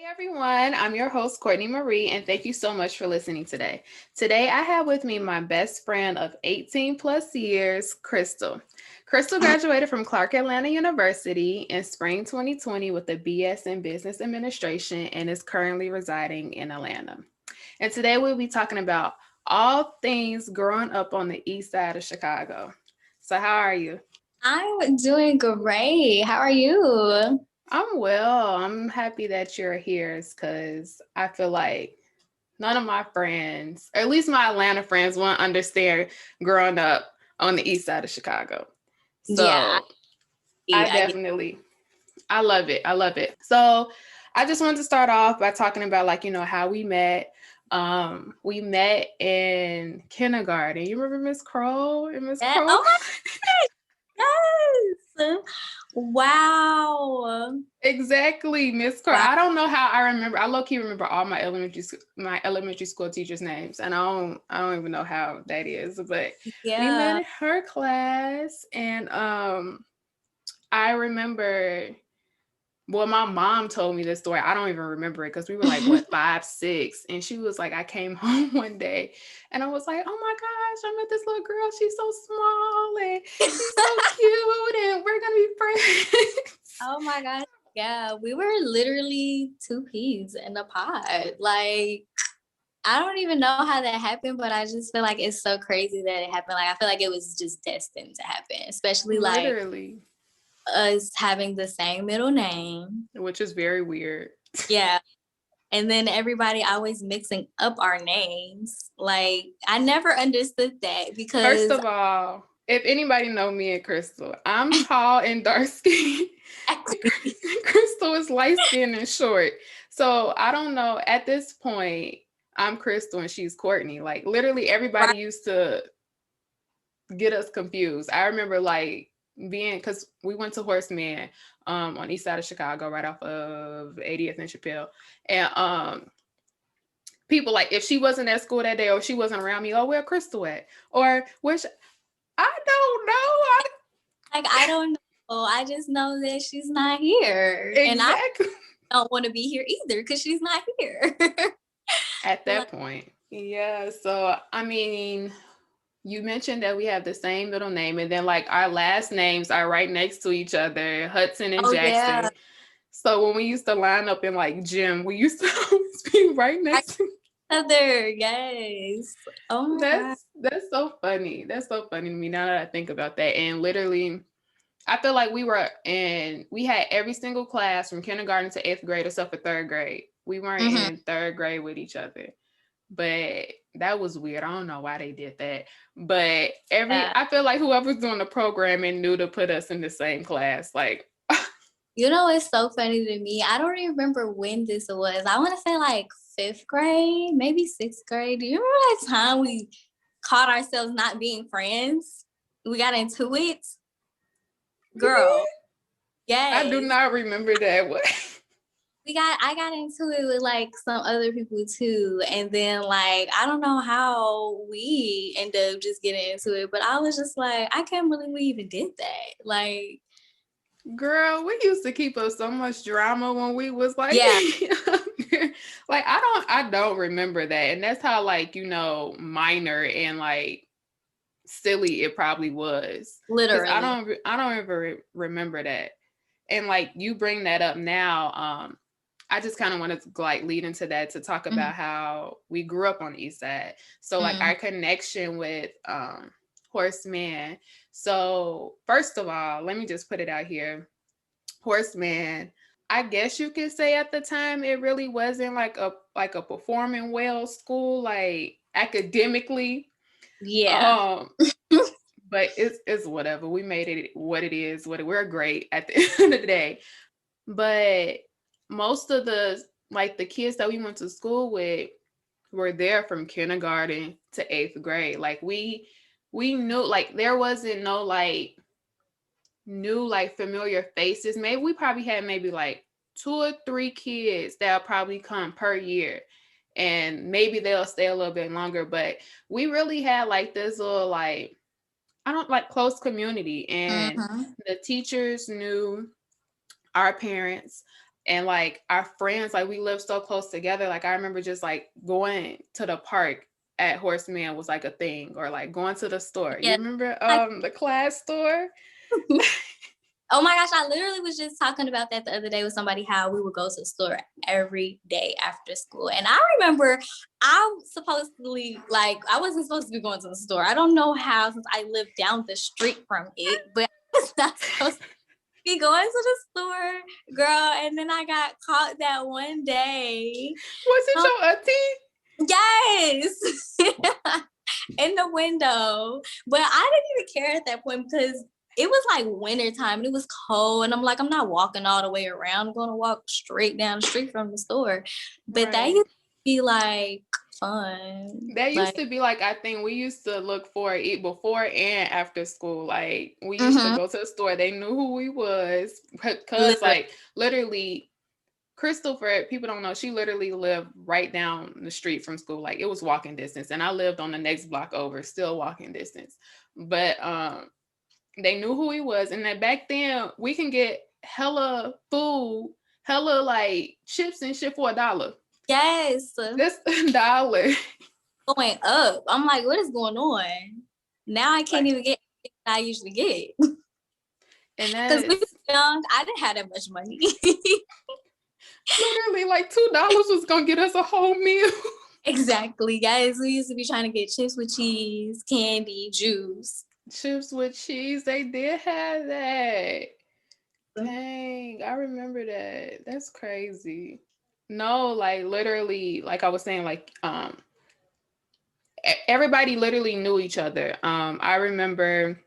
Everyone, I'm your host, Courtney Marie, and thank you so much for listening today. Today, I have with me my best friend of 18 plus years, Crystal. Crystal graduated from Clark Atlanta University in spring 2020 with a BS in Business Administration and is currently residing in Atlanta. And today, we'll be talking about all things growing up on the east side of Chicago. So, how are you? I'm doing great. How are you? I'm well. I'm happy that you're here because I feel like none of my friends, or at least my Atlanta friends, won't understand growing up on the east side of Chicago. Yeah, So I I get. definitely, I love it. I love it. So I just wanted to start off by talking about how we met. We met in kindergarten. You remember Miss Crow and Miss That. Crow? Oh my yes! Wow. Exactly, Miss Crow. Wow. I don't know how I remember. I low key remember all my elementary school teachers' names, and I don't even know how that is. But we met Yeah. in her class, and I remember. Well, my mom told me this story. I don't even remember it because we were like what 5, 6, and she was like, I came home one day, and I was like, oh my gosh, I met this little girl. She's so small and she's so cute, and we're gonna be friends. Oh my gosh. Yeah, we were literally two peas in a pod. Like, I don't even know how that happened, but I just feel like it's so crazy that it happened. Like, I feel like it was just destined to happen, especially like Literally. us having the same middle name. Which is very weird. Yeah. And then everybody always mixing up our names. Like, I never understood that First because of all, if anybody know me and Crystal, I'm tall and dark skinned. Crystal is light skinned and short. So I don't know. At this point, I'm Crystal and she's Courtney. Like literally everybody right. used to get us confused. I remember like being because we went to Horseman on east side of Chicago, right off of 80th and Chappelle. And people like if she wasn't at school that day or she wasn't around me, oh where Crystal at? Or which I don't know. Like, I don't know. I just know that she's not here. And I Exactly. don't want to be here either because she's not here. At Like, that point. Yeah. So I mean, you mentioned that we have the same middle name, and then like our last names are right next to each other, Hudson and oh, Jackson. yeah. So when we used to line up in like gym, we used to always be right Right next to other. Yes. Oh my God. that's so funny. That's so funny to me now that I think about that. And literally I feel like we had every single class from kindergarten to eighth grade except for third grade. We weren't Hmm. in third grade with each other. But that was weird. I don't know why they did that. But Yeah. I feel like whoever's doing the programming knew to put us in the same class. Like, You know, it's so funny to me. I don't even remember when this was. I want to say like fifth grade, maybe sixth grade. Do you remember that time we caught ourselves not being friends? We got into it. Girl, I do yes. not remember that. What? I got into it with like some other people too. And then like I don't know how we end up just getting into it, but I was just like, I can't believe we even did that. Like, Girl, we used to keep up so much drama when we was like yeah, like I don't remember that. And that's how like, minor and like silly it probably was. Cuz I literally. don't I don't ever remember that. And like you bring that up now, I just kind of wanted to like lead into that to talk Mhm. about how we grew up on the east side. So like Mm. our connection with Horseman. So first of all, let me just put it out here. Horseman, I guess you could say at the time it really wasn't like a performing well school, like academically. Yeah. Um, but it's whatever. We made it what it is. We're great at the end of the day. But most of the kids that we went to school with were there from kindergarten to eighth grade. Like we knew like there wasn't no like new like familiar faces. Maybe we probably had maybe like 2 or 3 kids that'll probably come per year. And maybe they'll stay a little bit longer. But we really had like this little like I don't like close community. And Hmm. the teachers knew our parents. And like our friends, like we lived so close together. Like I remember just like going to the park at Horseman was like a thing, or like going to the store. You Yeah. remember Like, the class store? oh my gosh, I literally was just talking about that the other day with somebody, how we would go to the store every day after school. And I remember I supposedly, like, I wasn't supposed to be going to the store. I don't know how, since I lived down the street from it, but I was not supposed to be going to the store, girl. And then I got caught that one day. Was it Um, your auntie? yes. In the window. But I didn't even care at that point because it was like winter time and it was cold. And I'm like, I'm not walking all the way around. I'm going to walk straight down the street from the store. But that Right. used to be like fun. That used Like, to be like, I think we used to look for it before and after school. Like we used to mm-hmm, go to the store. They knew who we was because literally. like literally Crystal, for people don't know, she literally lived right down the street from school. Like it was walking distance. And I lived on the next block over, still walking distance. But they knew who he was. And then back then we can get hella food, hella like chips and shit for $1. Yes. That's $1. Going up. I'm like, what is going on? Now I can't Like, even get what I usually get. and Because we were that's young, I didn't have that much money. literally like $2 was gonna get us a whole meal. Exactly, guys. We used to be trying to get chips with cheese, candy, juice. Chips with cheese, they did have that. Dang, I remember that. That's crazy. No, like literally, like I was saying, like everybody literally knew each other. I remember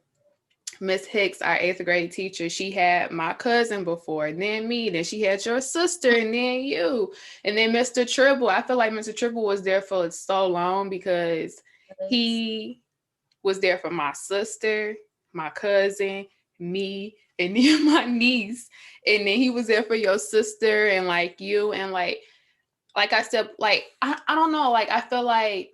Miss Hicks, our eighth grade teacher, she had my cousin before, and then me, then she had your sister, and then you, and then Mr. Tribble. I feel like Mr. Tribble was there for so long because he was there for my sister, my cousin, me, and then my niece. And then he was there for your sister and like you. And like I said, like I don't know, like I feel like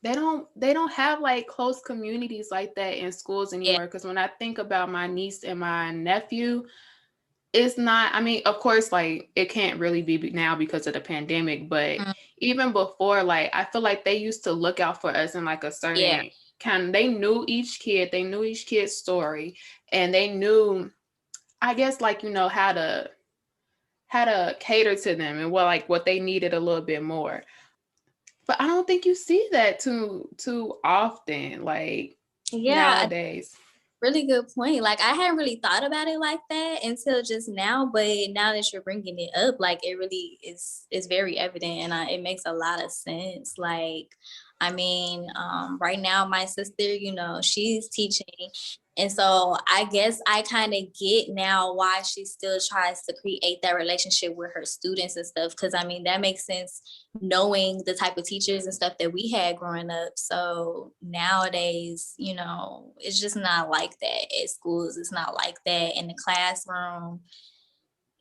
they don't have like close communities like that in schools Yeah. anymore. Because when I think about my niece and my nephew, it's not, I mean, of course, like it can't really be now because of the pandemic, but Mm, even before, like I feel like they used to look out for us in like a yeah. certain kind, they knew each kid, they knew each kid's story, and they knew, I guess, like, how to cater to them and what they needed a little bit more. But I don't think you see that too often, like Yeah, nowadays. really good point. Like I hadn't really thought about it like that until just now, but now that you're bringing it up, like it really is very evident, and it makes a lot of sense. Like, I mean, right now my sister, she's teaching, and so I guess I kind of get now why she still tries to create that relationship with her students and stuff. Because I mean, that makes sense knowing the type of teachers and stuff that we had growing up. So nowadays, it's just not like that at schools. It's not like that in the classroom.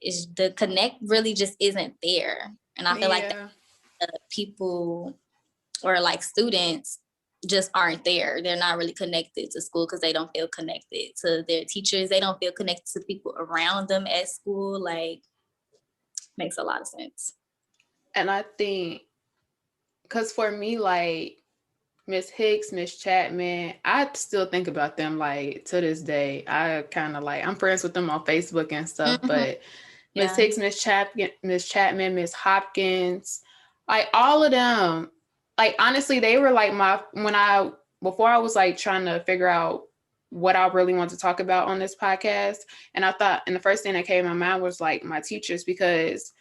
Is the connect really just isn't there. And I feel like Yeah. people or like students just aren't there. They're not really connected to school because they don't feel connected to their teachers. They don't feel connected to people around them at school. Like, makes a lot of sense. And I think, because for me, like Miss Hicks, Miss Chapman, I still think about them like to this day. I kind of like, I'm friends with them on Facebook and stuff, Mm-hmm. but Miss Yeah. Hicks, Miss Chapman, Miss Hopkins, like all of them, like honestly, they were like before I was like trying to figure out what I really want to talk about on this podcast. And I thought, and the first thing that came to my mind was like my teachers, because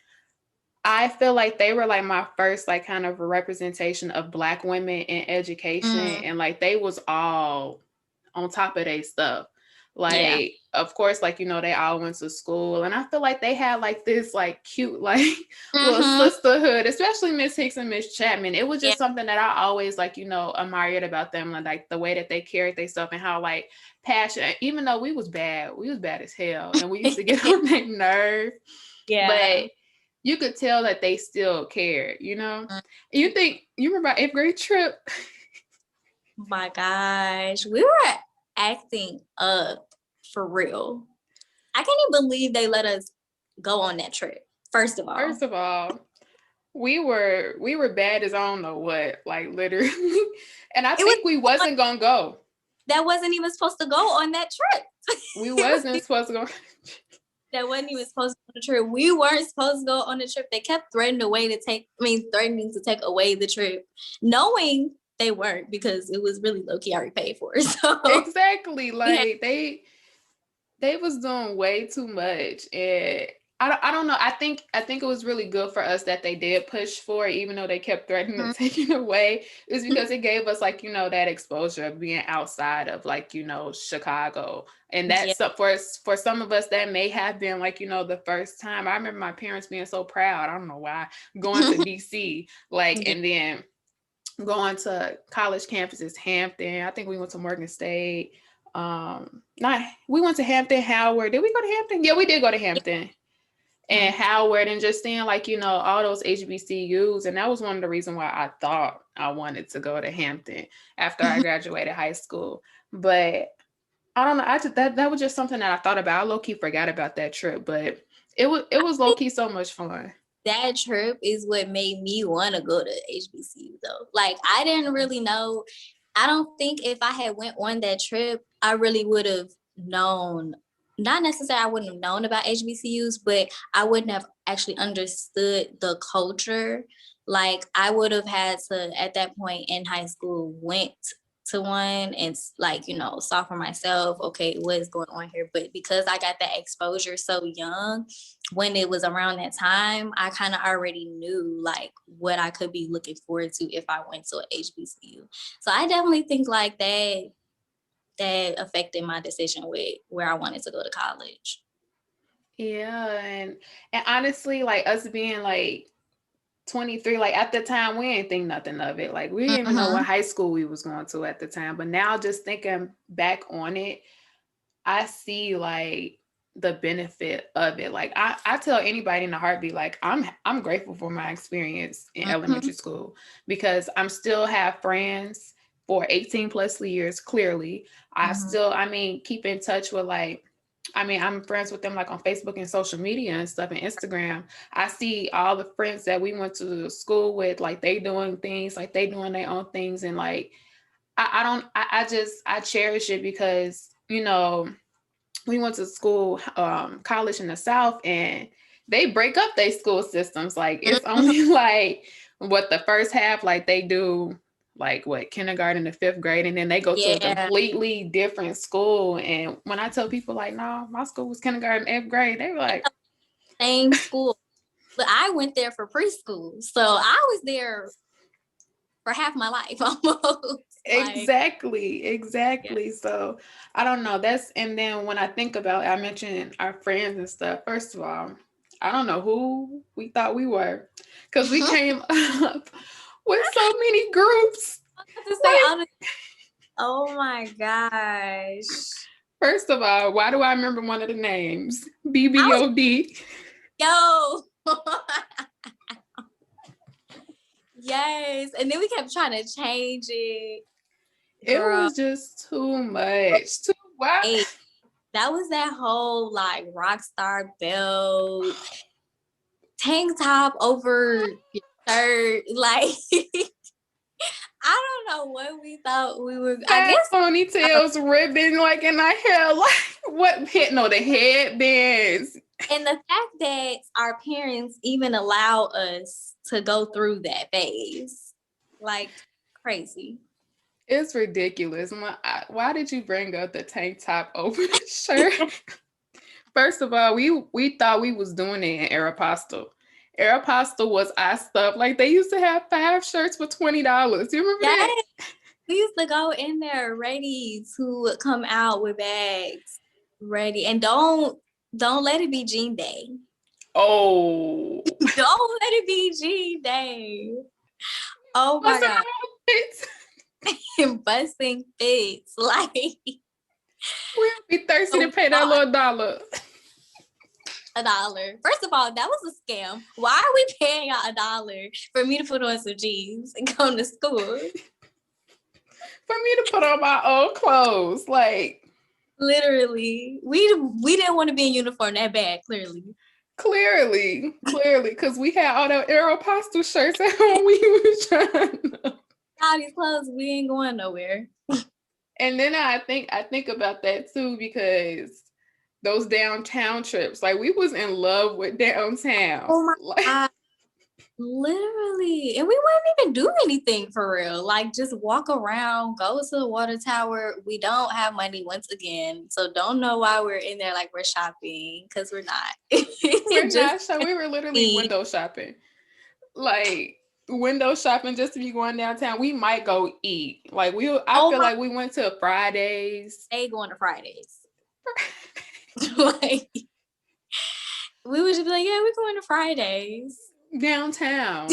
I feel like they were like my first like kind of a representation of Black women in education, Mm, and like they was all on top of their stuff. yeah. Like, of course, like they all went to school, and I feel like they had like this like cute like little Mm-hmm. sisterhood, especially Miss Hicks and Miss Chapman. It was Yeah. just something that I always like admired about them, and like the way that they carried their stuff and how like passionate. Even though we was bad as hell, and we used to get on their nerve, Yeah. but you could tell that they still cared. Mm. You remember our eighth grade trip? My gosh. We were acting up for real. I can't even believe they let us go on that trip. First of all, we were bad as I don't know what, like literally. And I think we wasn't gonna go. That wasn't even supposed to go on that trip. We wasn't supposed to go. That wasn't even supposed to go on the trip. We weren't supposed to go on the trip. They kept threatening to take away the trip, knowing they weren't, because it was really low key already paid for. So exactly, like they was doing way too much, and I don't know. I think it was really good for us that they did push for it, even though they kept threatening to take it away. It's because it gave us, like, that exposure of being outside of, like, Chicago. And that's for some of us that may have been, like, the first time. I remember my parents being so proud. I don't know why, going to DC, like, and then going to college campuses, Hampton. I think we went to Morgan State. We went to Hampton, Howard. Did we go to Hampton? Yeah, we did go to Hampton and Howard, and just seeing, like, all those HBCUs. And that was one of the reasons why I thought I wanted to go to Hampton after I graduated high school. But I don't know. I just that was just something that I thought about. I low-key forgot about that trip, but it was low-key so much fun. That trip is what made me want to go to HBCU though. Like, I didn't really know. I don't think if I had went on that trip, I really would have known. Not necessarily I wouldn't have known about HBCUs, but I wouldn't have actually understood the culture. Like, I would have had to, at that point in high school, went to one and, like, saw for myself, okay, what is going on here. But because I got that exposure so young, when it was around that time, I kind of already knew, like, what I could be looking forward to if I went to an HBCU. So I definitely think, like, that affected my decision with where I wanted to go to college. Yeah, and honestly, like, us being like 23, like, at the time we didn't think nothing of it. Like, we didn't even know what high school we was going to at the time. But now, just thinking back on it, I see, like, the benefit of it. Like, I tell anybody in a heartbeat, like, I'm grateful for my experience in elementary school, because I'm still have friends for 18 plus years. Clearly, I still, keep in touch with, like, I'm friends with them, like, on Facebook and social media and stuff, and Instagram. I see all the friends that we went to school with, like, they doing things, like, they doing their own things. And, like, I cherish it, because, we went to school, college in the South, and they break up their school systems. Like, it's only like what the first half, like, they do, like, what, kindergarten to fifth grade, and then they go to a completely different school. And when I tell people, like, no, my school was kindergarten, eighth grade, they were like, same school. But I went there for preschool, so I was there for half my life almost. Exactly. Yeah. So I don't know. And then when I think about it, I mentioned our friends and stuff. First of all, I don't know who we thought we were, because we came up with so many groups. Oh my gosh. First of all, why do I remember one of the names? BBOD. Yo. Yes. And then we kept trying to change it. It was just too much. Too much. Hey, that was that whole, like, rock star belt, tank top over your shirt. Like, I don't know what we thought we were. I guess ponytails, ribbon, like, in our hair. Like, what? The headbands. And the fact that our parents even allow us to go through that phase, like, crazy. It's ridiculous. Why did you bring up the tank top over the shirt? First of all, we thought we was doing it in Aeropostale. Aeropostale was our stuff. Like, they used to have 5 shirts for $20. You remember that? We used to go in there ready to come out with bags, ready. And don't let it be jean day. Oh. Don't let it be jean day. Oh my God. Busting fits. Like, we'll be thirsty to pay that little $1. $1. First of all, that was a scam. Why are we paying out $1 for me to put on some jeans and come to school? For me to put on my old clothes, like, literally, we didn't want to be in uniform that bad. Clearly, Clearly, because we had all the Aeropostale shirts at home. We was trying all these clothes, we ain't going nowhere. And then I think about that too, because those downtown trips, like we was in love with downtown. Oh my Like God. Literally. And we wouldn't even do anything for real. Like just walk around, go to the water tower. We don't have money once again. So don't know why we're in there like we're shopping, because we're not. we're Just not sure. We were literally me. window shopping. Like window shopping just to be going downtown. We might go eat. I Oh feel my, like we went to Fridays. they going to Fridays. Like we would just be like, yeah, we're going to Fridays. Downtown.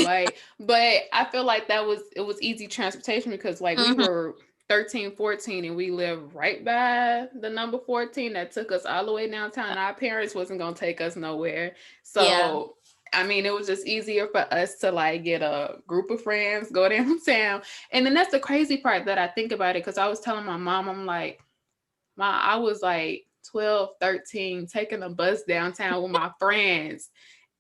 But I feel like it was easy transportation because like we were 13, 14 and we lived right by the number 14 that took us all the way downtown. And our parents wasn't gonna take us nowhere. Yeah. So I mean, it was just easier for us to like get a group of friends, go downtown. And then that's the crazy part that I think about it, because I was telling my mom, I'm like, Mom, I was like 12, 13, taking a bus downtown with my friends.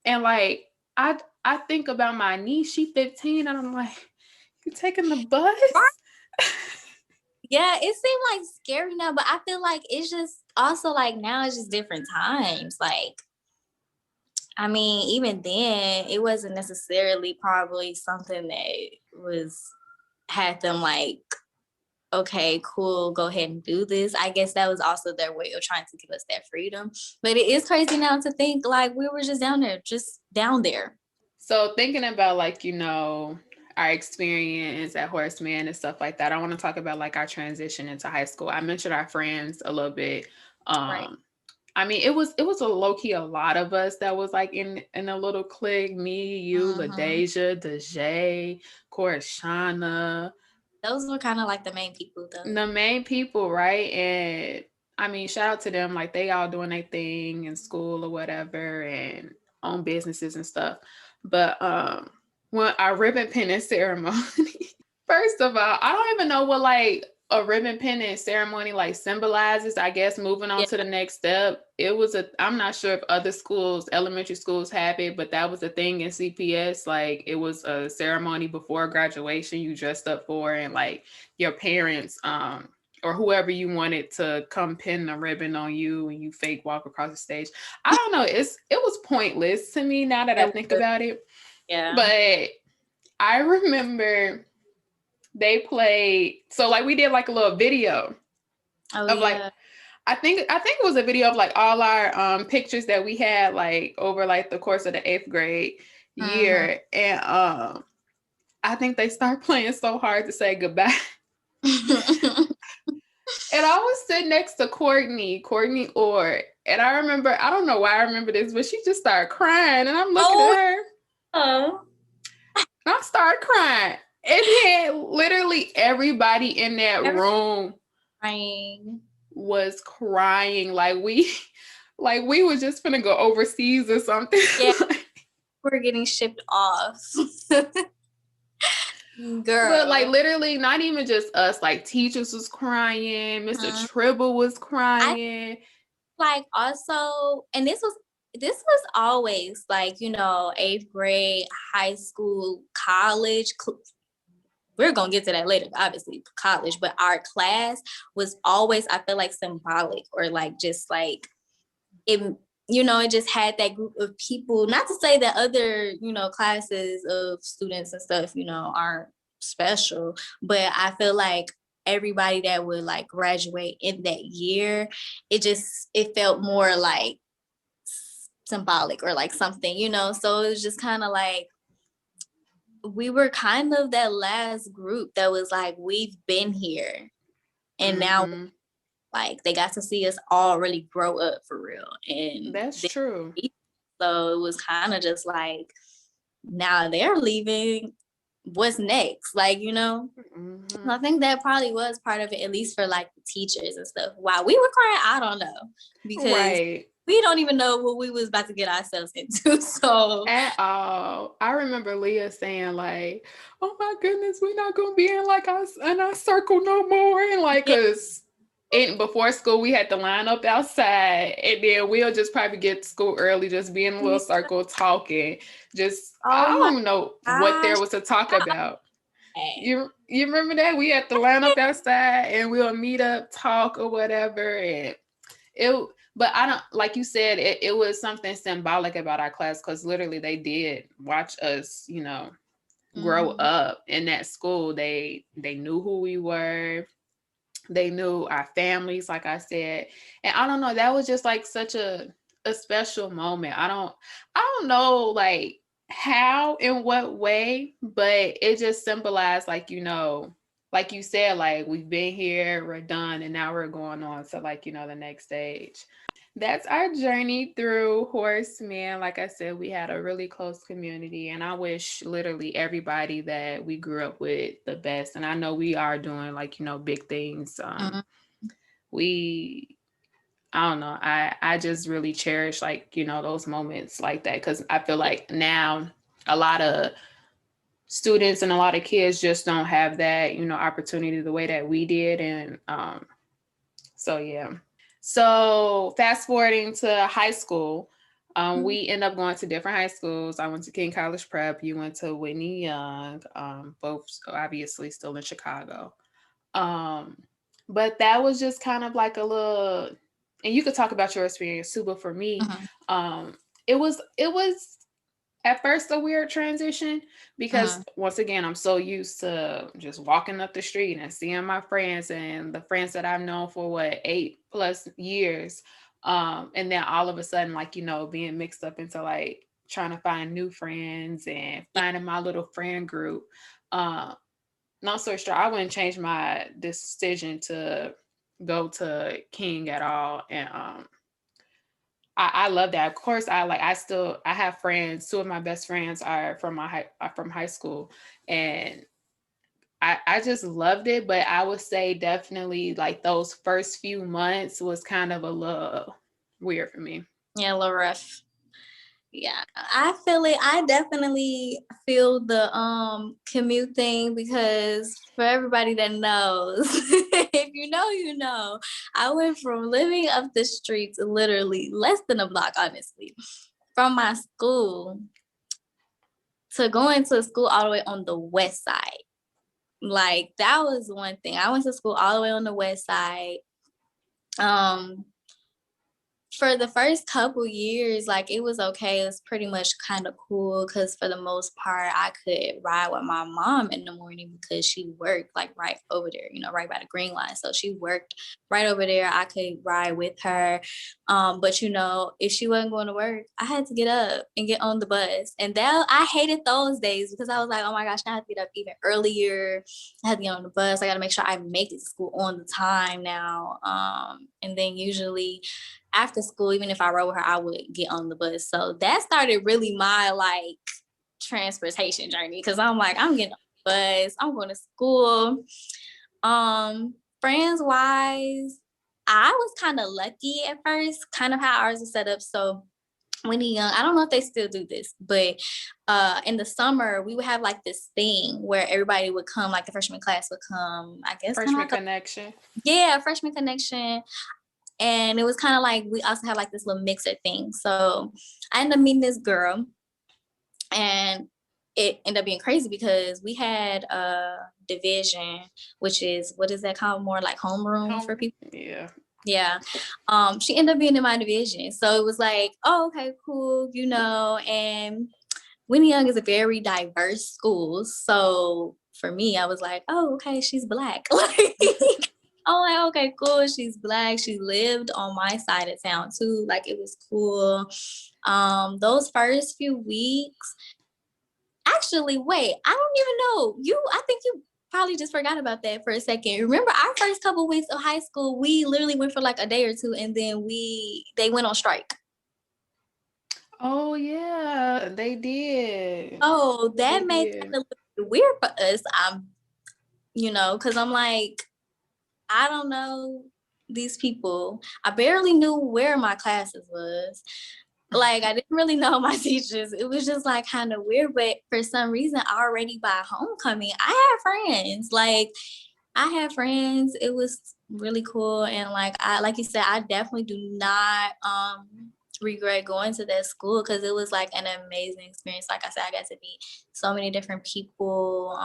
And like I think about my niece, she 15, and I'm like, you taking the bus? Yeah, it seemed like scary now, but I feel like it's just also like now it's just different times. Like, I mean, even then, it wasn't necessarily probably something that was had them like, okay, cool, go ahead and do this. I guess that was also their way of trying to give us that freedom. But it is crazy now to think like we were just down there. So thinking about like, our experience at Horseman and stuff like that, I want to talk about like our transition into high school. I mentioned our friends a little bit. Right. I mean, it was a low key a lot of us that was like in a little clique. Me, you, LaDeja, Dejay, Korashana. Those were kind of like the main people though. The main people, right? And I mean, shout out to them. Like they all doing their thing in school or whatever and own businesses and stuff. But when our ribbon pinning ceremony, first of all, I don't even know what like a ribbon pinning ceremony like symbolizes. I guess moving on Yeah. to the next step. I'm not sure if other schools, elementary schools have it, but that was a thing in CPS. Like it was a ceremony before graduation you dressed up for, and like your parents, or whoever you wanted to come pin the ribbon on you and you fake walk across the stage. I don't know. It was pointless to me now that I think about it. Yeah. But I remember they played, so like we did like a little video of like I think it was a video of like all our pictures that we had like over like the course of the 8th grade year. And I think they start playing so hard to say goodbye. And I was sitting next to Courtney Orr. And I remember, I don't know why I remember this, but she just started crying. And I'm looking at her. Oh. And I started crying. And then literally everybody in that room was crying. Like we were just gonna go overseas or something. Yeah. We're getting shipped off. Girl. But like literally not even just us, like teachers was crying, Mr. Tribble was crying. Like also, and this was always like, 8th grade, high school, college. We're going to get to that later, obviously, college, but our class was always, I feel like, symbolic, or like just like it, it just had that group of people. Not to say that other, classes of students and stuff, aren't special, but I feel like everybody that would like graduate in that year, it felt more like symbolic or like something, so it was just kind of like we were kind of that last group that was like, we've been here, and now like they got to see us all really grow up for real. And that's true. So it was kind of just like, now they're leaving, what's next? Like, I think that probably was part of it, at least for like the teachers and stuff. While we were crying, I don't know, because we don't even know what we was about to get ourselves into. So at all. I remember Leah saying like, "Oh my goodness, we're not gonna be in like us in our circle no more," and like, cause And before school, we had to line up outside, and then we'll just probably get to school early, just be in a little circle talking. Just I Oh my don't know what there gosh. was to talk about. You remember that we had to line up outside, and we'll meet up, talk or whatever, and it. But I don't like you said it was something symbolic about our class because literally they did watch us, grow Mm-hmm. up in that school. They knew who we were, they knew our families, like I said. And I don't know, that was just like such a special moment. I don't know like how, in what way, but it just symbolized like, like you said, like we've been here, we're done, and now we're going on to like, the next stage. That's our journey through Horseman. Like I said, we had a really close community, and I wish literally everybody that we grew up with the best. And I know we are doing like, big things. Mm-hmm. We, I don't know, I just really cherish like, those moments like that because I feel like now a lot of students and a lot of kids just don't have that, opportunity the way that we did. And so, yeah. So fast forwarding to high school, we end up going to different high schools. I went to King College Prep. You went to Whitney Young, both obviously still in Chicago. Um, but that was just kind of like a little, and you could talk about your experience too. But for me, Mm-hmm. it was at first a weird transition because Mm-hmm. once again I'm so used to just walking up the street and seeing my friends and the friends that I've known for 8+ years, and then all of a sudden like being mixed up into like trying to find new friends and finding my little friend group. Not so sure I wouldn't change my decision to go to King at all. And I love that. Of course, I have friends. Two of my best friends are from high school, and I just loved it. But I would say definitely like those first few months was kind of a little weird for me. Yeah, a little rough. Yeah, I feel it. I definitely feel the commute thing because for everybody that knows, if you know, you know, I went from living up the streets literally less than a block, honestly, from my school to going to school all the way on the west side. Like that was one thing. I went to school all the way on the west side. Um for the first couple years, like it was okay. It was pretty much kind of cool because for the most part, I could ride with my mom in the morning because she worked like right over there, right by the green line. So she worked right over there. I could ride with her. But if she wasn't going to work, I had to get up and get on the bus. And that I hated those days because I was like, oh my gosh, I have to get up even earlier. I had to get on the bus. I got to make sure I make it to school on the time now. And then usually after school, even if I rode with her, I would get on the bus. So that started really my like transportation journey because I'm like, I'm getting on the bus, I'm going to school. Friends wise, I was kind of lucky at first, kind of how ours was set up. So when you're young, I don't know if they still do this, but in the summer we would have like this thing where everybody would come, like the freshman class would come, I guess kind of Freshman like connection. freshman connection. And it was kind of like we also had like this little mixer thing. So I ended up meeting this girl, and it ended up being crazy because we had a division, which is what is that called? More like homeroom for people. Yeah. Yeah. She ended up being in my division. So it was like, oh, okay, cool, and Winnie Young is a very diverse school. So for me, I was like, oh, okay, she's Black. Like, I'm like, okay, cool. She's Black. She lived on my side of town too. Like, it was cool. Those first few weeks, actually, wait, I don't even know. I think you probably just forgot about that for a second. Remember our first couple weeks of high school, we literally went for like a day or two and then they went on strike. Oh yeah, they did. Oh, They that made that did. a little bit weird for us. Because I'm like, I don't know these people. I barely knew where my classes was. Like, I didn't really know my teachers. It was just like kind of weird. But for some reason, already by homecoming, I had friends. Like, I had friends. It was really cool. And like you said, I definitely do not regret going to that school because it was like an amazing experience. Like I said, I got to meet so many different people,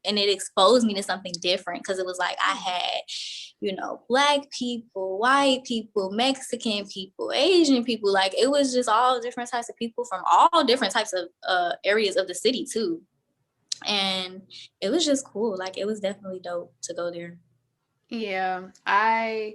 and it exposed me to something different because it was like I had, Black people, white people, Mexican people, Asian people. Like it was just all different types of people from all different types of areas of the city too. And it was just cool. Like it was definitely dope to go there. Yeah, I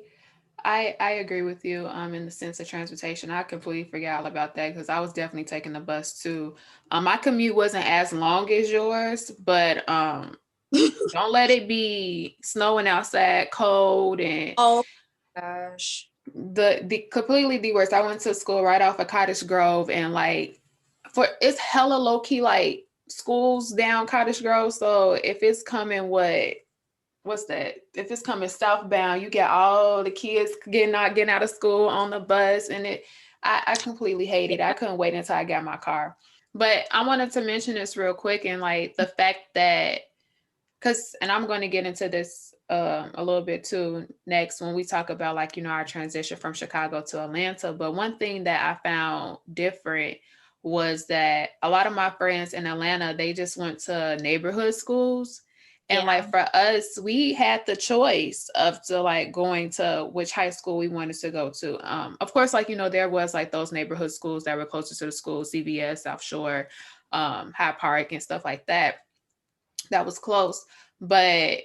agree with you in the sense of transportation. I completely forgot all about that because I was definitely taking the bus too. My commute wasn't as long as yours, but don't let it be snowing outside, cold, and Oh gosh. the completely the worst. I went to school right off of Cottage Grove, and like for it's hella low key like schools down Cottage Grove. So if it's coming what's that? If it's coming southbound, you get all the kids getting out of school on the bus, and I completely hate it. I couldn't wait until I got my car. But I wanted to mention this real quick, and like the fact that and I'm going to get into this a little bit too next when we talk about like our transition from Chicago to Atlanta. But one thing that I found different was that a lot of my friends in Atlanta, they just went to neighborhood schools. And Yeah. like for us, we had the choice of to like going to which high school we wanted to go to. Of course, like there was like those neighborhood schools that were closer to the school, CVS, South Shore, High Park, and stuff like that. That was close, but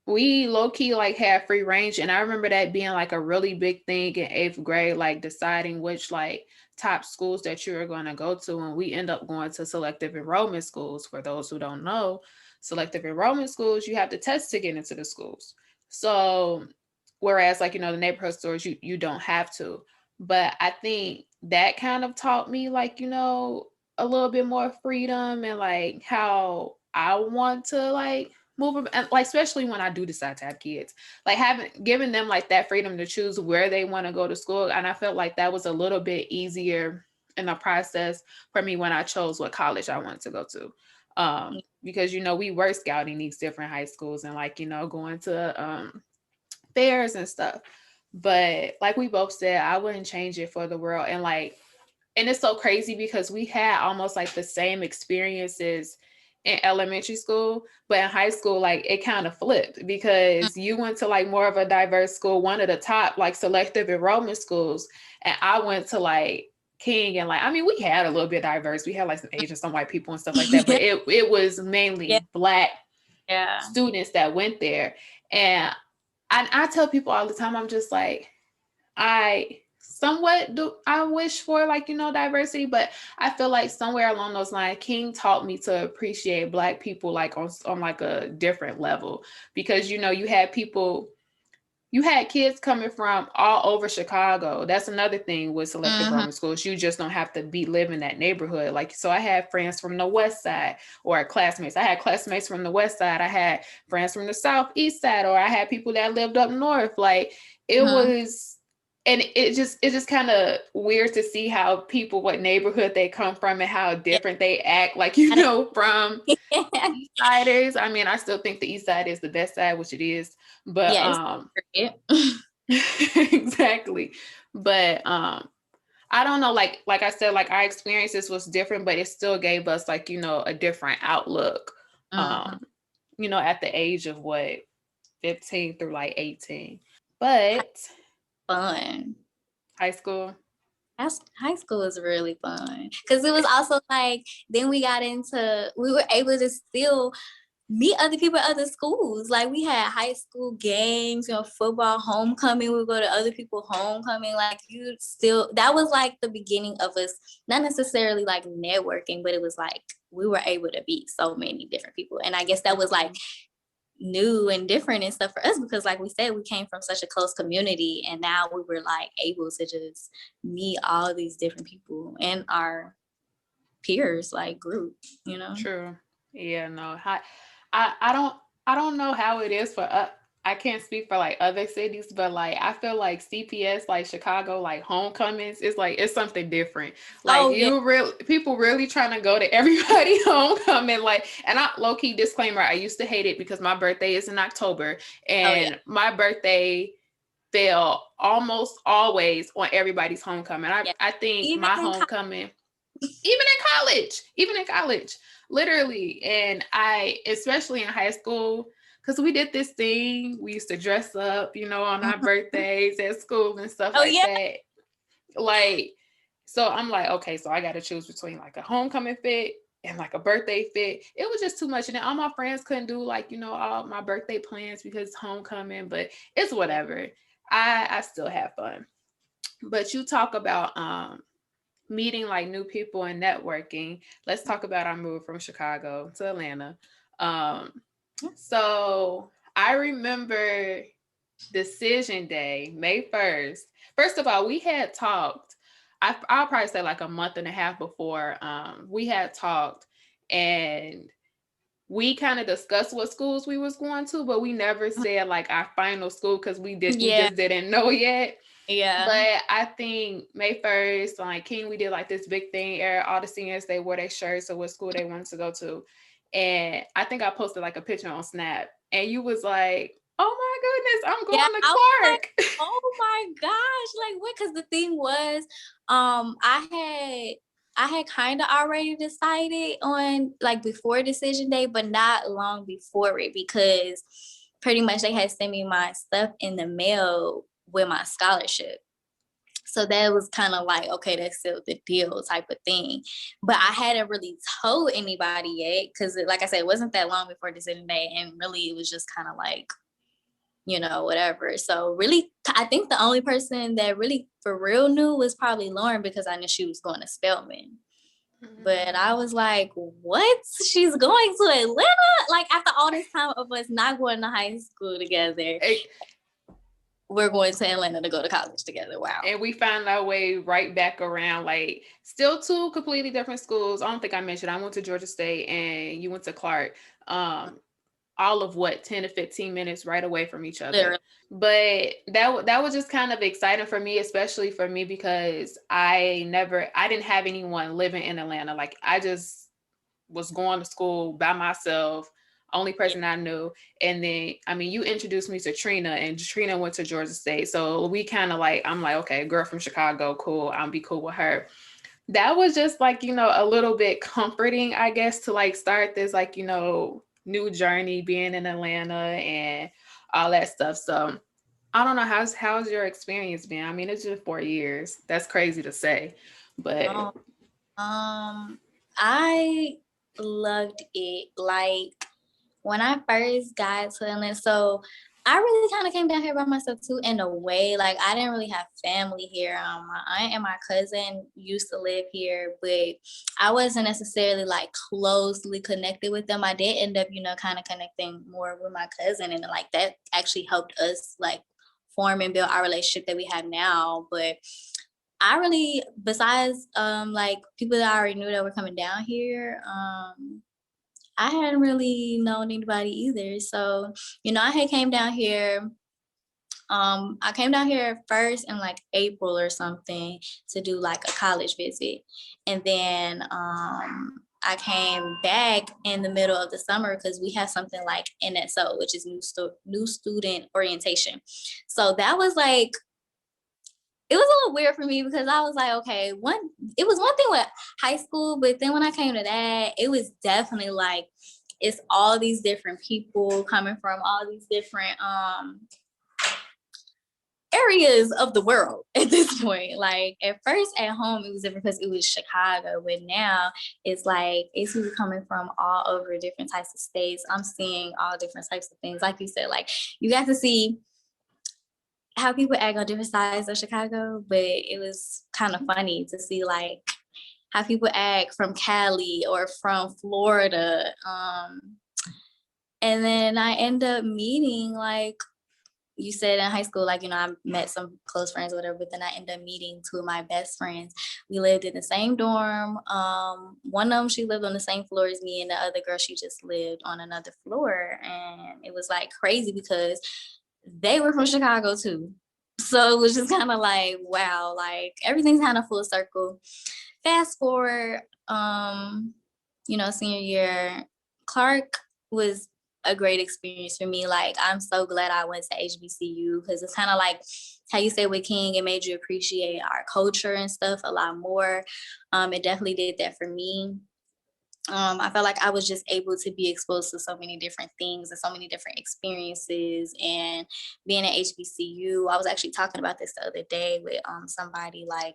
we low key like had free range, and I remember that being like a really big thing in eighth grade, like deciding which like top schools that you were going to go to, and we end up going to selective enrollment schools. For those who don't know, selective enrollment schools, you have to test to get into the schools. So whereas like the neighborhood stores, you don't have to. But I think that kind of taught me like a little bit more freedom and like how I want to like move and like especially when I do decide to have kids, like having given them like that freedom to choose where they want to go to school. And I felt like that was a little bit easier in the process for me when I chose what college I wanted to go to. Because we were scouting these different high schools and like going to fairs and stuff. But like we both said, I wouldn't change it for the world. And it's so crazy because we had almost like the same experiences in elementary school, but in high school, like it kind of flipped because you went to like more of a diverse school, one of the top like selective enrollment schools, and I went to like King. And like I mean, we had a little bit diverse. We had like some Asian, some white people and stuff like that, but it was Yeah. mainly Black Yeah. students that went there. And I tell people all the time, I'm just like, I somewhat do I wish for like diversity, but I feel like somewhere along those lines, King taught me to appreciate Black people like on like a different level, because you had kids coming from all over Chicago. That's another thing with selective Mm-hmm. Roman schools. You just don't have to be live in that neighborhood. Like, so I had friends from the West Side, or classmates. I had classmates from the West Side. I had friends from the Southeast Side, or I had people that lived up north. Like it Mm-hmm. was, and it's just kind of weird to see how people, what neighborhood they come from, and how Yeah. different they act. Like from East Siders. I mean, I still think the East Side is the best side, which it is, but Yeah. It's great. exactly. But I don't know, like I said, like our experiences was different, but it still gave us like a different outlook. Mm-hmm. Um, at the age of what 15 through like 18. But Fun. high school. High school was really fun because it was also like then we were able to still meet other people at other schools. Like we had high school games, football, homecoming. We would go to other people's homecoming. Like that was like the beginning of us, not necessarily like networking, but it was like we were able to meet so many different people. And I guess that was like new and different and stuff for us because like we said, we came from such a close community and now we were like able to just meet all these different people and our peers like group. True. Yeah, no. I don't know how it is for us. I can't speak for like other cities, but like I feel like CPS, like Chicago, like homecomings, is like it's something different. Like Oh yeah. you real people really trying to go to everybody homecoming. Like, and I low key disclaimer, I used to hate it because my birthday is in October, Oh yeah. and my birthday fell almost always on everybody's homecoming. Yeah. I think Even my in homecoming, even in college, literally. And I, especially in high school, because we did this thing, we used to dress up, you know, on our Mhm. birthdays at school and stuff Oh like yeah. that. Like, so I'm like, okay, so I got to choose between like a homecoming fit and like a birthday fit. It was just too much. And then all my friends couldn't do like, you know, all my birthday plans because it's homecoming, but it's Yeah. whatever. I still have fun. But you talk about meeting like new people and networking. Let's talk about our move from Chicago to Atlanta. Um, so I remember decision day, May 1st. First of all, we had talked, I'll probably say like a month and a half before, we had talked, and we kind of discussed what schools we was going to, but we never said like our final school because we Yeah. just didn't know yet. Yeah. But I think May 1st, like King, we did like this big thing. All the seniors, they wore their shirts of what school they wanted to go to. And I think I posted like a picture on Snap. And you was like, oh my goodness, I'm Yeah. going I to was like, Clark. oh my gosh, like what? Because the thing was, I had kind of already decided on like before decision day, but not long before it because pretty much they had sent me my stuff in the mail with my scholarship. So that was kind of like, okay, that's still the deal type of thing. But I hadn't really told anybody yet because, like I said, it wasn't that long before decision day. And really, it was just kind of like, whatever. So really, I think the only person that really for real knew was probably Lauren because I knew she was going to Spelman. But I was like, what? She's going to Atlanta? Like after all this time of us not going to high school together, we're going to Atlanta to go to college together. Wow. And we found our way right back around, like still two completely different schools. I don't think I mentioned I went to Georgia State and you went to Clark. All of what 10 to 15 minutes right away from each other. Literally. But that was just kind of exciting for me, especially for me because I didn't have anyone living in Atlanta. Like I just was going to school by myself, only person I knew. And then I mean you introduced me to Trina, and Trina went to Georgia State. So we kind of like, I'm like, okay, girl from Chicago, cool, I'll be cool with her. That was just like, a little bit comforting, I guess, to like start this like, new journey being in Atlanta and all that stuff. So I don't know, how's your experience been? I mean, it's just 4 years. That's crazy to say, but Um, I loved it. Like when I first got to Atlanta, so I really kind of came down here by myself too, in a way. Like I didn't really have family here. My aunt and my cousin used to live here, but I wasn't necessarily like closely connected with them. I did end up, kind of connecting more with my cousin, and like that actually helped us like form and build our relationship that we have now. But I really, besides like people that I already knew that were coming down here, I hadn't really known anybody either. So, I had came down here. I came down here first in like April or something to do like a college visit. And then I came back in the middle of the summer because we had something like NSO, which is new student orientation. So that was like, it was a little weird for me because I was like, okay, it was one thing with high school, but then when I came to that, it was definitely like it's all these different people coming from all these different areas of the world at this point. Like at first at home it was different because it was Chicago, but now it's like it's people coming from all over different types of states. I'm seeing all different types of things. Like you said, like you got to see how people act on different sides of Chicago, but it was kind of funny to see like how people act from Cali or from Florida. And then I end up meeting, like you said in high school, like, I met some close friends or whatever, but then I ended up meeting two of my best friends. We lived in the same dorm. One of them, she lived on the same floor as me, and the other girl, she just lived on another floor. And it was like crazy because they were from Chicago too. So it was just kind of like, wow, like everything's kind of full circle. Fast forward, senior year, Clark was a great experience for me. Like, I'm so glad I went to HBCU because it's kind of like how you say with King, it made you appreciate our culture and stuff a lot more. It definitely did that for me. I felt like I was just able to be exposed to so many different things and so many different experiences. And being at HBCU, I was actually talking about this the other day with somebody. Like,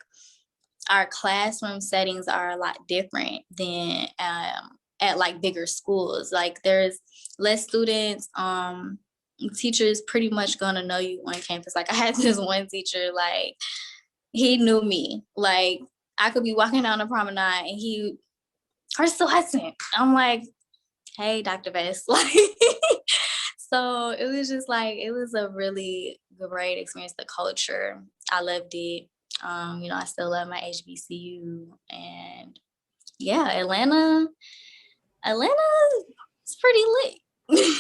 our classroom settings are a lot different than at like bigger schools. Like, there's less students. Teachers pretty much gonna know you on campus. Like, I had this one teacher, like, he knew me. Like, I could be walking down the promenade and he, Crystal Hudson. I'm like, hey, Dr. Vest. Like, so it was just like, it was a really great experience. The culture, I loved it. I still love my HBCU, and yeah, Atlanta is pretty lit.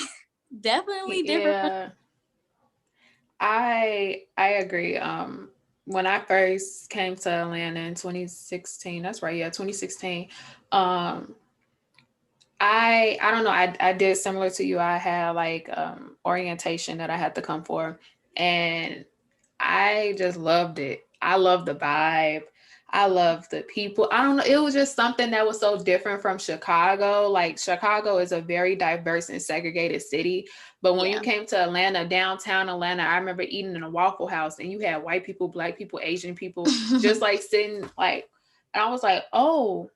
Definitely different. Yeah, I agree. When I first came to Atlanta in 2016, that's right, yeah, 2016. Um, I don't know. I did similar to you. I had like orientation that I had to come for, and I just loved it. I loved the vibe. I loved the people. I don't know. It was just something that was so different from Chicago. Like, Chicago is a very diverse and segregated city. But when you Yeah. came to Atlanta, downtown Atlanta, I remember eating in a Waffle House and you had white people, black people, Asian people, just like sitting like, and I was like, oh,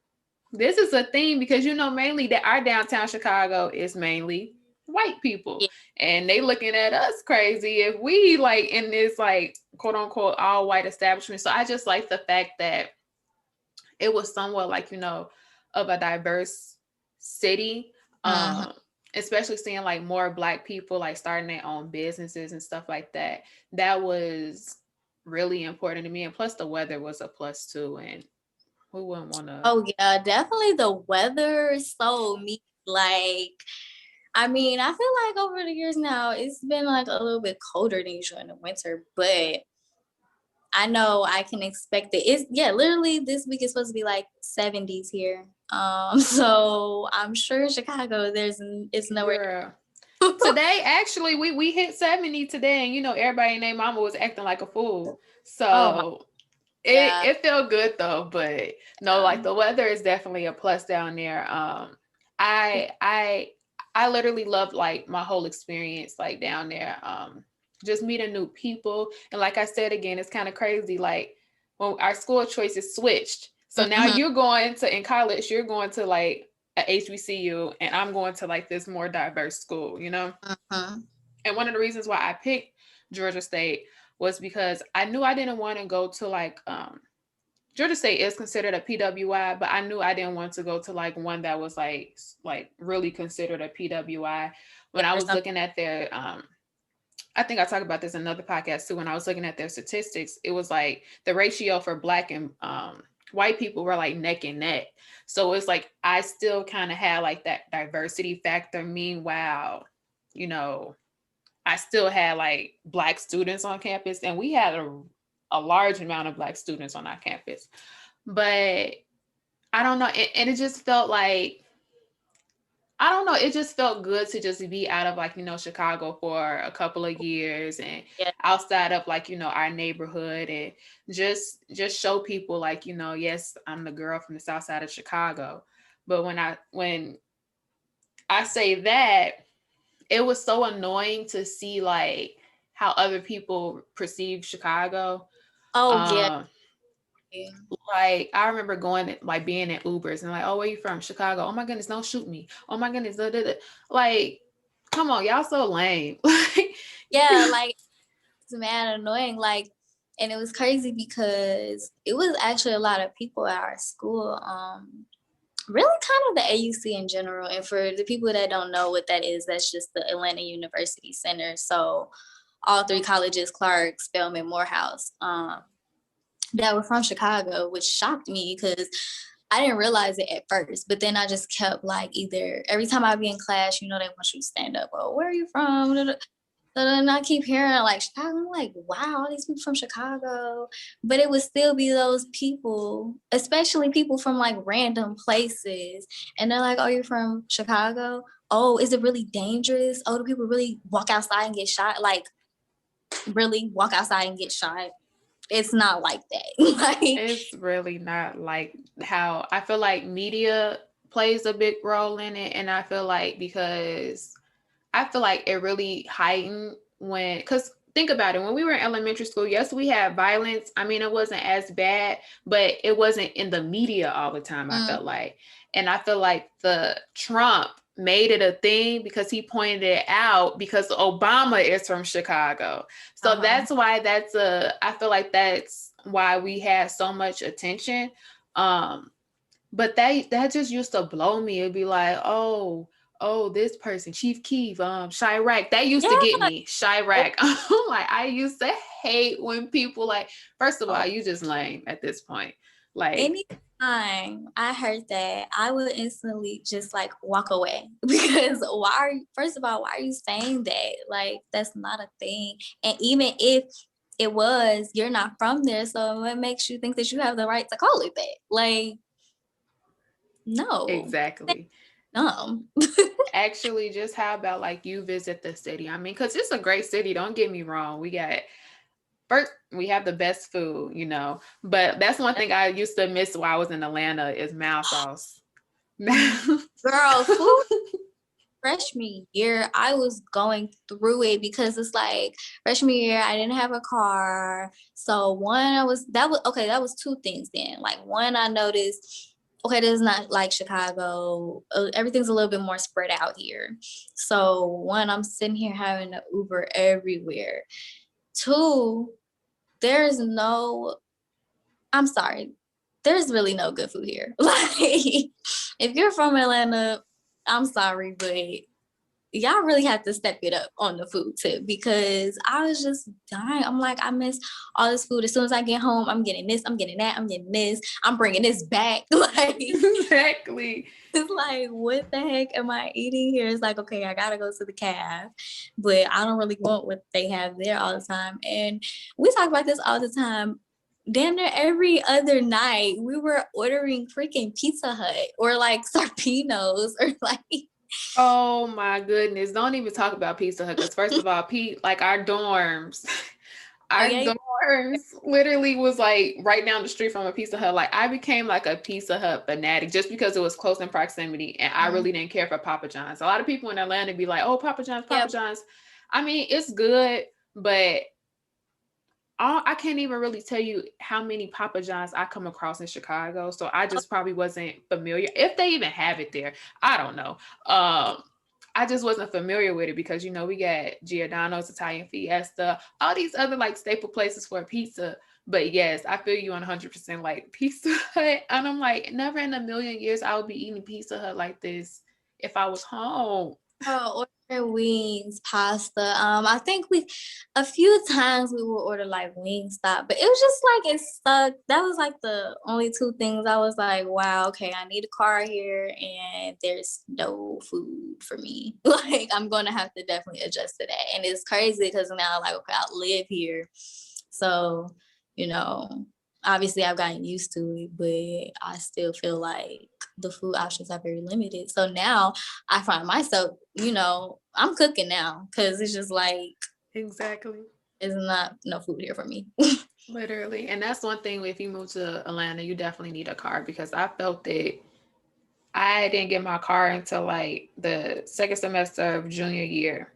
this is a thing, because mainly that our downtown Chicago is mainly white people, Yeah. and they looking at us crazy if we like in this like quote unquote all white establishment. So I just like the fact that it was somewhat like of a diverse city, Uh-huh. um especially seeing like more black people like starting their own businesses and stuff like that. That was really important to me, and plus the weather was a plus too, and who wouldn't want to. Oh yeah, definitely the weather sold me. Like, I mean, I feel like over the years now, it's been like a little bit colder than usual in the winter, but I know I can expect it. It's, yeah, literally this week is supposed to be like 70s here. So I'm sure Chicago, it's nowhere. Girl. Today, actually, we hit 70 today, and everybody and their mama was acting like a fool. Oh my So it God. it felt good though, but no, like the weather is definitely a plus down there. I I I literally loved like my whole experience like down there. Just meeting new people, and like I said again, it's kind of crazy. Like when our school choices switched, so now Mhm. you're going to in college, you're going to like a HBCU, and I'm going to like this more diverse school. Mhm. And one of the reasons why I picked Georgia State was because I knew I didn't want to go to like Georgia State is considered a PWI, but I knew I didn't want to go to like one that was like really considered a PWI. Yeah, When I there's was something. looking at their I think I talked about this in another podcast too. When I was looking at their statistics, it was like the ratio for black and white people were like neck and neck. So it's like I still kind of had like that diversity factor. Meanwhile, you know, I still had like black students on campus, and we had a large amount of black students on our campus. But I don't know, and it just felt like I don't know. It just felt good to just be out of like, Chicago for a couple of years, and Yeah. outside of like, our neighborhood, and just show people like, yes, I'm the girl from the south side of Chicago. But when I say that, it was so annoying to see like how other people perceive Chicago. Oh yeah. Um, like I remember going like being in Ubers and like, oh, where you from? Chicago. Oh my goodness, don't shoot me. Oh my goodness, da, da, da. Like, come on, y'all so lame. Like, Yeah, like it's mad annoying. Like, and it was crazy because it was actually a lot of people at our school. Really kind of the AUC in general. And for the people that don't know what that is, that's just the Atlanta University Center. So all three colleges, Clark, Spelman, Morehouse, that were from Chicago, which shocked me because I didn't realize it at first. But then I just kept like either every time I'd be in class, they want you to stand up. Oh, where are you from? So then I keep hearing like Chicago. I'm like, wow, all these people from Chicago. But it would still be those people, especially people from like random places. And they're like, oh, you're from Chicago? Oh, is it really dangerous? Oh, do people really walk outside and get shot? Like, really walk outside and get shot? It's not like that. Like, It's really not like how I feel like media plays a big role in it. And I feel like because I feel like it really heightened when, because think about it, when we were in elementary school, yes, we had violence. I mean, it wasn't as bad, but it wasn't in the media all the time, I felt like. And I feel like the Trump made it a thing because he pointed it out because Obama is from Chicago. So that's why I feel like that's why we had so much attention. But that just used to blow me. It'd be like, oh, this person, Chief Keef, Chirac. That used to get yeah. me. Chirac. I'm like, I used to hate when people like, first of all, you just lame at this point. Like, anytime I heard that, I would instantly just like walk away because first of all, why are you saying that? Like, that's not a thing. And even if it was, you're not from there. So what makes you think that you have the right to call it that? Like, no. exactly. Dumb. Actually, just how about like you visit the city? I mean, because it's a great city, don't get me wrong. First, we have the best food, but that's one thing I used to miss while I was in Atlanta is mild sauce. Girl, food freshman year, I was going through it because it's like freshman year, I didn't have a car. So that was two things then. Like one, I noticed, okay, this is not like Chicago. Everything's a little bit more spread out here. So one, I'm sitting here having to Uber everywhere. Two, I'm sorry, there's really no good food here. Like, if you're from Atlanta, I'm sorry, but y'all really have to step it up on the food tip because I was just dying. I'm like, I miss all this food. As soon as I get home, I'm getting this, I'm getting that, I'm getting this, I'm bringing this back. Like, exactly. it's like, what the heck am I eating here? It's like, okay, I gotta go to the caf, but I don't really want what they have there all the time. And we talk about this all the time. Damn near every other night, we were ordering freaking Pizza Hut or like Sarpinos or like. Oh my goodness. Don't even talk about Pizza Hut because first of all, like our dorms, our dorms literally was like right down the street from a Pizza Hut. Like I became like a Pizza Hut fanatic just because it was close in proximity and I really didn't care for Papa John's. A lot of people in Atlanta be like, oh, Papa John's, Papa John's. I mean, it's good, but I can't even really tell you how many Papa John's I come across in Chicago. So I just probably wasn't familiar. If they even have it there, I don't know. I just wasn't familiar with it because, we got Giordano's, Italian Fiesta, all these other like staple places for pizza. But yes, I feel you 100% like Pizza Hut. And I'm like, never in a million years I would be eating Pizza Hut like this if I was home. Oh, order wings, pasta. I think a few times we would order like Wingstop, but it was just like it sucked. That was like the only two things I was like, wow, okay, I need a car here, and there's no food for me. Like I'm gonna have to definitely adjust to that, and it's crazy because now like okay, I live here, so obviously I've gotten used to it, but I still feel like the food options are very limited. So now I find myself, I'm cooking now because it's just like exactly. It's not no food here for me. Literally. And that's one thing if you move to Atlanta, you definitely need a car because I felt that I didn't get my car until like the second semester of junior year.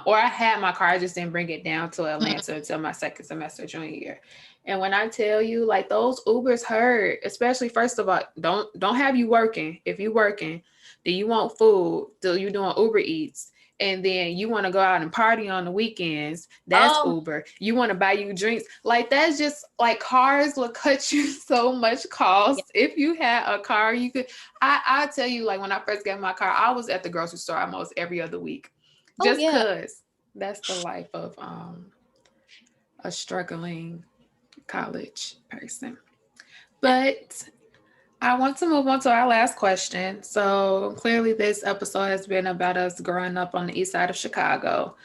Or I had my car, I just didn't bring it down to Atlanta until my second semester junior year. And when I tell you, like those Ubers hurt, especially first of all, don't have you working. If you working, do you want food? Do you doing Uber Eats? And then you want to go out and party on the weekends, that's Uber. You want to buy you drinks. Like that's just like cars will cut you so much cost. If you had a car, you could I tell you, like when I first got my car, I was at the grocery store almost every other week. Just because that's the life of a struggling college person. But I want to move on to our last question. So clearly this episode has been about us growing up on the east side of Chicago.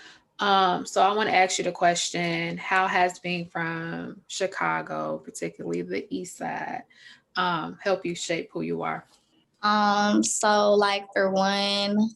So I want to ask you the question: how has being from Chicago, particularly the East Side, help you shape who you are? So like for one,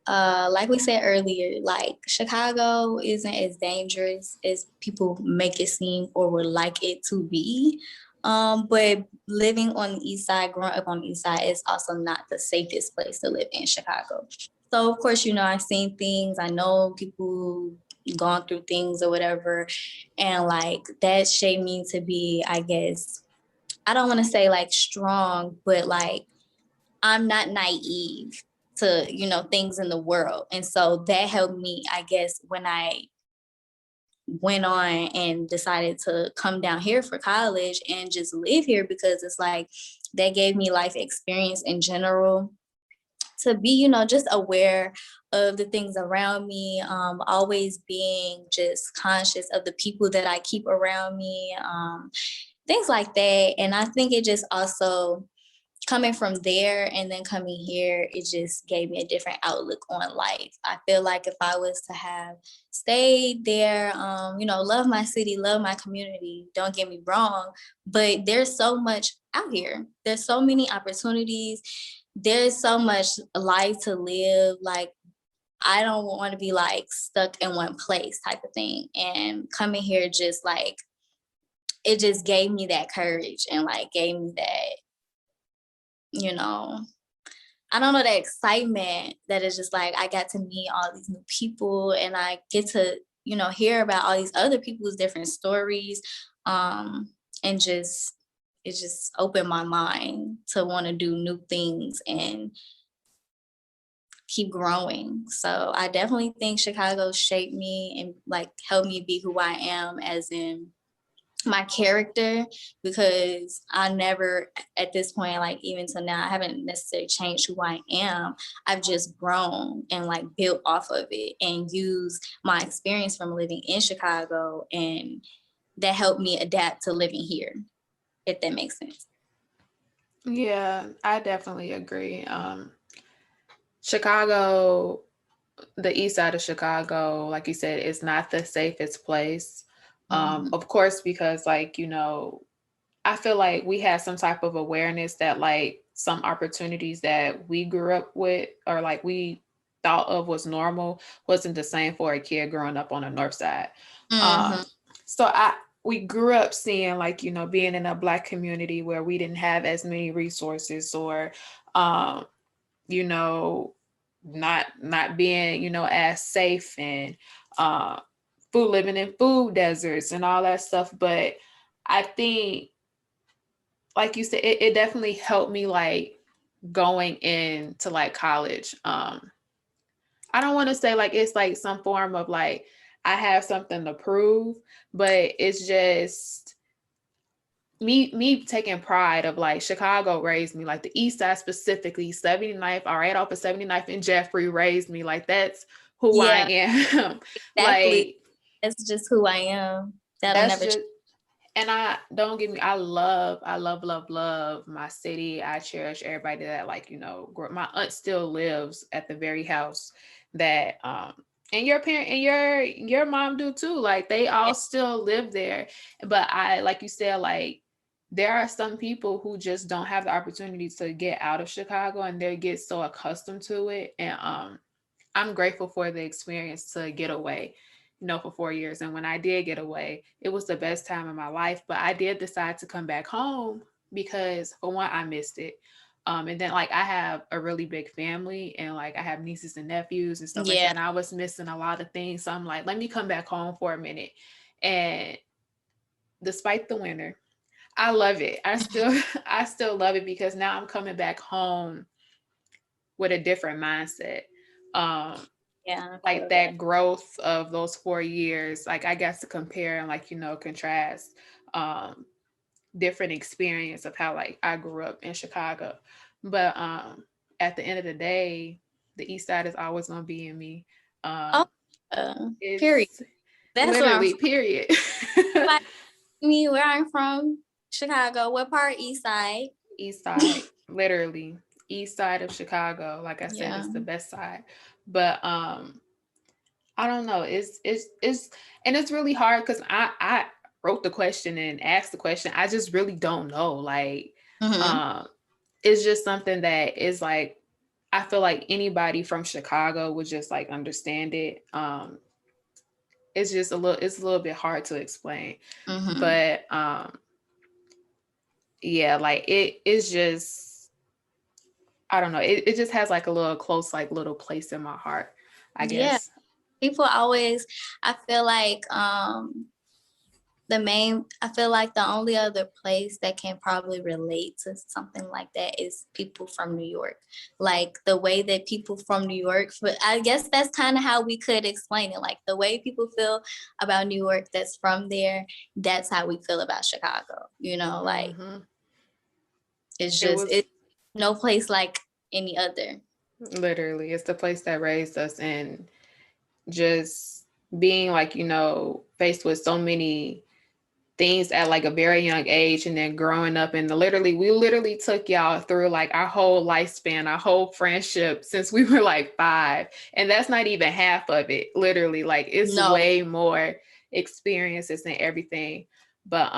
like we said earlier, like Chicago isn't as dangerous as people make it seem or would like it to be. But living on the east side, growing up on the east side is also not the safest place to live in Chicago. So of course, I've seen things, I know people gone through things or whatever. And like that shaped me to be, I guess, I don't want to say like strong, but like I'm not naive to, things in the world. And so that helped me, I guess, when I went on and decided to come down here for college and just live here, because it's like that gave me life experience in general to be, just aware of the things around me, always being just conscious of the people that I keep around me, things like that. And I think it just also coming from there and then coming here, it just gave me a different outlook on life. I feel like if I was to have stayed there, love my city, love my community, don't get me wrong, but there's so much out here. There's so many opportunities. There's so much life to live. Like, I don't want to be like stuck in one place type of thing. And coming here just like, it just gave me that courage and like gave me that, you know, I don't know, that excitement that is just like I got to meet all these new people and I get to, hear about all these other people's different stories. And just it just opened my mind to want to do new things and keep growing. So I definitely think Chicago shaped me and like helped me be who I am, as in my character, because I never at this point, like even to now, I haven't necessarily changed who I am. I've just grown and like built off of it and used my experience from living in Chicago, and that helped me adapt to living here, if that makes sense. Yeah, I definitely agree. Chicago, the east side of Chicago, like you said, is not the safest place. Mm-hmm. Of course, because like, I feel like we had some type of awareness that like some opportunities that we grew up with or like we thought of was normal wasn't the same for a kid growing up on the north side. Um, Mm-hmm. so we grew up seeing like, being in a Black community where we didn't have as many resources or um, you know, not being, as safe and uh food living in food deserts and all that stuff. But I think like you said, it definitely helped me like going into like college. I don't want to say like it's like some form of like I have something to prove, but it's just me taking pride of like Chicago raised me, like the east side specifically, 79th, all right, off of 79th and Jeffrey raised me. Like that's who I Yeah, am. exactly. Like That's just who I am. That'll that's never change. just, and I don't get me, I love my city. I cherish everybody that like, my aunt still lives at the very house that and your parent and your mom do too. Like they all still live there. But I, like you said, like there are some people who just don't have the opportunity to get out of Chicago and they get so accustomed to it. And I'm grateful for the experience to get away, for 4 years. And when I did get away, it was the best time of my life. But I did decide to come back home because, for one, I missed it. And then, like, I have a really big family and, like, I have nieces and nephews and stuff like that. Yeah. And I was missing a lot of things. So I'm like, let me come back home for a minute. And despite the winter, I love it. I still love it because now I'm coming back home with a different mindset. Um, Yeah, I like feel that. that growth of those 4 years, like I guess to compare and like, contrast um different experience of how like I grew up in Chicago. But at the end of the day, the east side is always gonna be in me. Oh, Um period. it's That's where I'm literally from. period. Like me, where I'm from, Chicago. What part? East side. East side, literally east side of Chicago. Like I said, Yeah. it's the best side. But I don't know. It's and it's really hard because I wrote the question and asked the question. I just really don't know. Like, Mm-hmm. um, it's just something that is like I feel like anybody from Chicago would just like understand it. It's a little bit hard to explain, Mm-hmm. but yeah, like it is just I don't know. It just has like a little close like little place in my heart, I Yeah. guess. People always, I feel like I feel like the only other place that can probably relate to something like that is people from New York. Like the way that people from New York, but I guess that's kind of how we could explain it. Like the way people feel about New York that's from there, that's how we feel about Chicago. Like Hmm. it's It just was it's no place like any other. literally it's the place that raised us, and just being like faced with so many things at like a very young age, and then growing up, and we literally took y'all through like our whole lifespan, our whole friendship since we were like 5, and that's not even half of it. Literally, like it's No. way more experiences and everything. But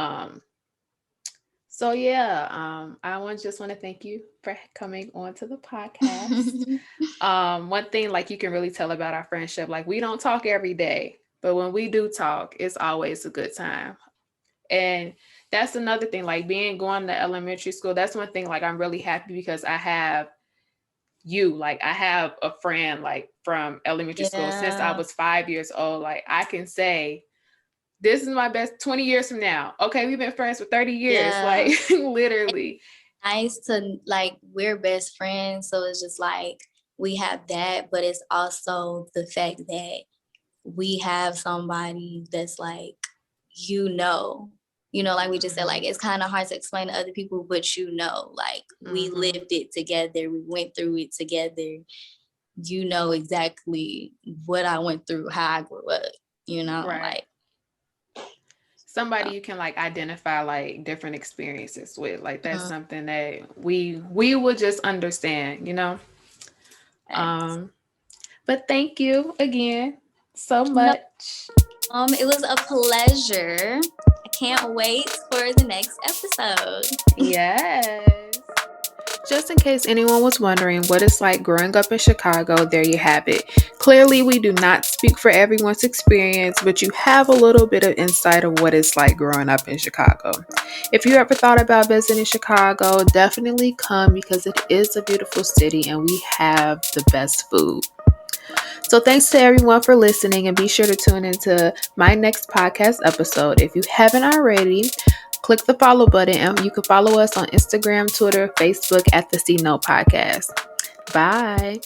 so yeah, just want to thank you for coming on to the podcast. One thing like you can really tell about our friendship, like we don't talk every day, but when we do talk, it's always a good time. And that's another thing, like being going to elementary school, that's one thing like I'm really happy because I have you, like I have a friend like from elementary school since I Yeah. was 5 years old. Like I can say this is my best 20 years from now. Okay, we've been friends for 30 years. Yeah. Like literally. Nice to like we're best friends, so it's just like we have that, but it's also the fact that we have somebody that's like like we just said, like Mhm. it's kind of hard to explain to other people, but like we Mhm. lived it together, we went through it together. Exactly what I went through, how I grew up, Right. like Somebody you can like identify like different experiences with. Like that's uh, something that we would just understand. facts. Um but thank you again so No, much. it was a pleasure. I can't wait for the next episode. Yes. Just in case anyone was wondering what it's like growing up in Chicago, there you have it. Clearly, we do not speak for everyone's experience, but you have a little bit of insight of what it's like growing up in Chicago. If you ever thought about visiting Chicago, definitely come because it is a beautiful city and we have the best food. So, thanks to everyone for listening, and be sure to tune into my next podcast episode. If you haven't already, click the follow button and you can follow us on Instagram, Twitter, Facebook at the C Note Podcast. Bye.